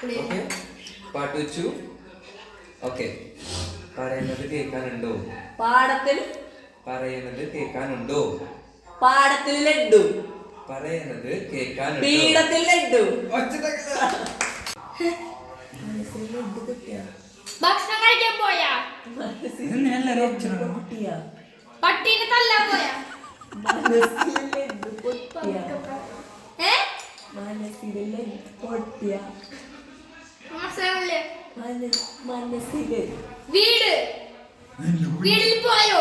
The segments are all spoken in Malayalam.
ഓക്കെ പാട്ട് വെച്ചു. ഓക്കെ പറയുന്നത് കേൾക്കാനുണ്ടോ? പാടത്തിൽ പറയുന്നത് കേൾക്കാനുണ്ടോ? പാടത്തിൽ ലഡ്ഡു. പറയുന്നത് കേൾക്കാനുണ്ടോ? പീഠത്തിൽ ലഡ്ഡു. ഭക്ഷണം കഴിക്കാൻ പോയാ? പട്ടീനെ തല്ലാൻ പോയാ? വീട് വീട്ടിൽ പോയോ?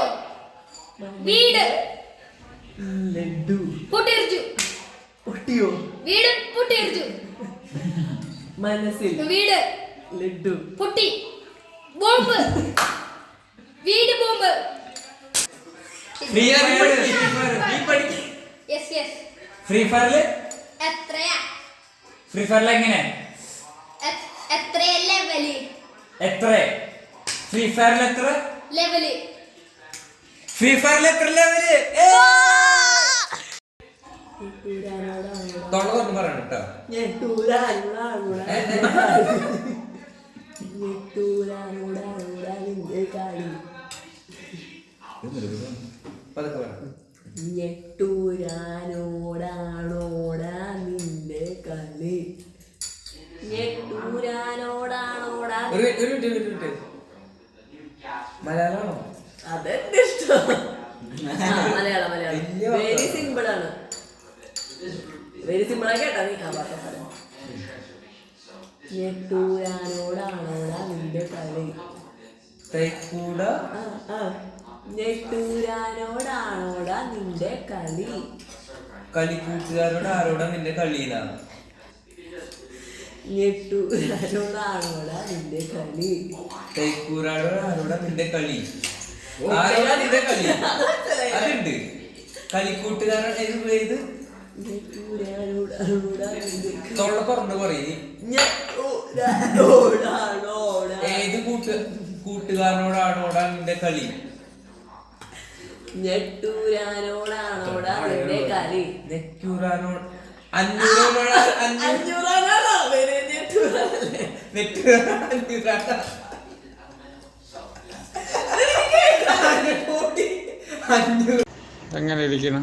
വീട് ലഡ്ഡു പൊട്ടിരിച്ചു. പൊട്ടിയോ? വീട് പൊട്ടിരിച്ചു. മനസ്സിൽ വീട് ലഡ്ഡു പൊട്ടി. ബോംബ് വീട് ബോംബ്. ഫ്രീ ഫയറില് എത്രയാ? ഫ്രീ ഫയറിൽ എങ്ങനെ? എത്രയാ ലെവല്? എത്ര ഫ്രീ ഫയറിൽ എത്ര ലെവല്? ഫ്രീ ഫയറിൽ എത്ര ലെവല്? തൊള്ള തുറന്ന് പറയണം കേട്ടോ. പതുക്കെ പറ. ഞെട്ടൂരാനോടാണോടാ നിന്റെ കളി. ഞെട്ടൂരാനോടാണോടാ. ഒരു മിനിറ്റ് മലയാളമാണോ? അതെന്റെ ഇഷ്ടം. മലയാളം വെരി സിമ്പിൾ ആണ്. വെരി സിമ്പിൾ ആയി കേട്ടാ നീ. ഞെട്ടൂരാനോടാണോടാ നിന്റെ കളി. ഞെട്ടൂരാനോടാണോടാ നിന്റെ കളി. കളിക്കൂട്ടുകാരോട് ആരോടാ നിന്റെ കളിയിലാണ്? ഞെട്ടൂരാനോടാണോടാ നിന്റെ കളി. തൈക്കൂരാടോട് ആരോടാ നിന്റെ കളി? ആരോടാ നിന്റെ കളി? അതുണ്ട്. കളിക്കൂട്ടുകാരൻ ഏത് തൊള്ള തുറന്ന് പറയും. ഏത് കൂട്ടുകാരനോടാണോടാ നിന്റെ കളി? ഞെട്ടൂരാനോടാണോടാ നിന്റെ കളി. നെറ്റൂരാനോട് എങ്ങനെ ഇരിക്കണം?